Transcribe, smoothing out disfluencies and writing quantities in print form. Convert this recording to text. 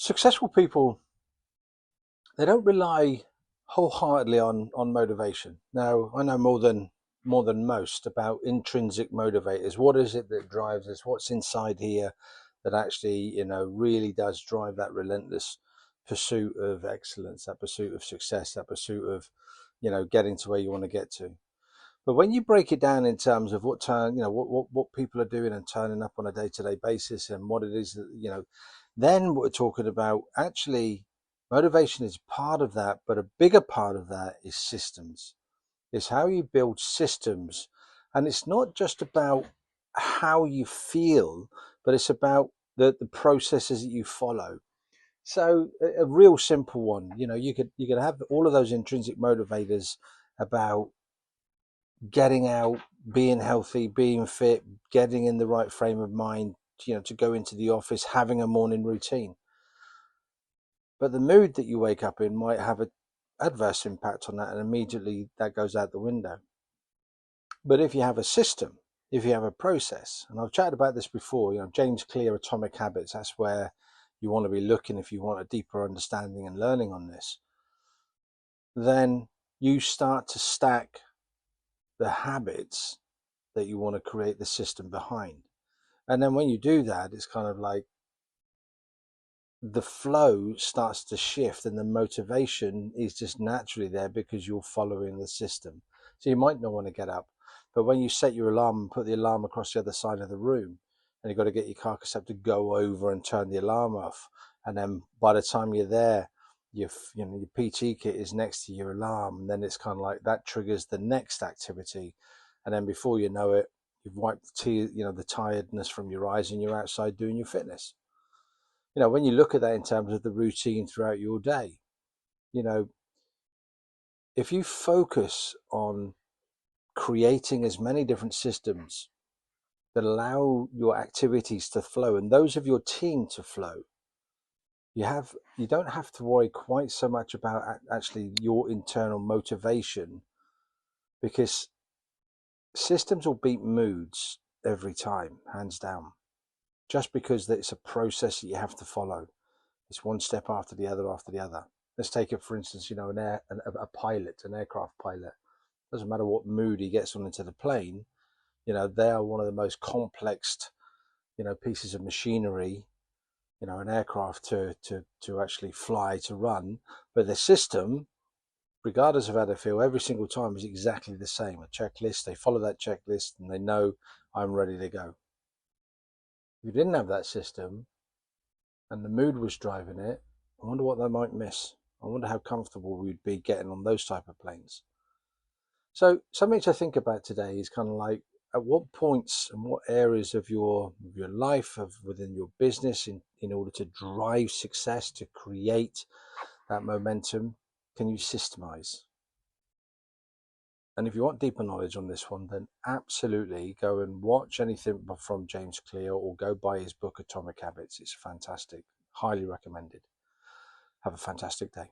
Successful people, they don't rely wholeheartedly on motivation. Now, I know more than most about intrinsic motivators. What is it that drives us? What's inside here that actually, really does drive that relentless pursuit of excellence, that pursuit of success, that pursuit of, getting to where you want to get to. But when you break it down in terms of what people are doing and turning up on a day-to-day basis and what it is that, then we're talking about actually motivation is part of that, but a bigger part of that is systems. It's how you build systems. And it's not just about how you feel, but it's about the processes that you follow. So a real simple one, you could have all of those intrinsic motivators about getting out, being healthy, being fit, getting in the right frame of mind, to go into the office, having a morning routine. But the mood that you wake up in might have an adverse impact on that, and immediately that goes out the window. But if you have a system, if you have a process, and I've chatted about this before, James Clear, Atomic Habits, that's where you want to be looking if you want a deeper understanding and learning on this, then you start to stack the habits that you want to create the system behind. And then when you do that, it's kind of like the flow starts to shift and the motivation is just naturally there because you're following the system. So you might not want to get up, but when you set your alarm and put the alarm across the other side of the room, and you've got to get your car cassette to go over and turn the alarm off, and then by the time you're there, your PT kit is next to your alarm, and then it's kind of like that triggers the next activity, and then before you know it, you've wiped the tiredness from your eyes, and you're outside doing your fitness. When you look at that in terms of the routine throughout your day, you know, if you focus on creating as many different systems that allow your activities to flow and those of your team to flow, you don't have to worry quite so much about actually your internal motivation, because systems will beat moods every time, hands down, just because it's a process that you have to follow. It's one step after the other after the other. Let's take it, for instance, a pilot, an aircraft pilot. Doesn't matter what mood he gets on into the plane. They are one of the most complex, pieces of machinery, an aircraft to actually fly, to run. But the system, regardless of how they feel, every single time is exactly the same. A checklist, they follow that checklist and they know I'm ready to go. If you didn't have that system and the mood was driving it, I wonder what they might miss. I wonder how comfortable we'd be getting on those type of planes. So something to think about today is kind of like, at what points and what areas of your life, within your business, in order to drive success, to create that momentum, can you systemize? And if you want deeper knowledge on this one, then absolutely go and watch anything from James Clear or go buy his book Atomic Habits. It's fantastic. Highly recommended. Have a fantastic day.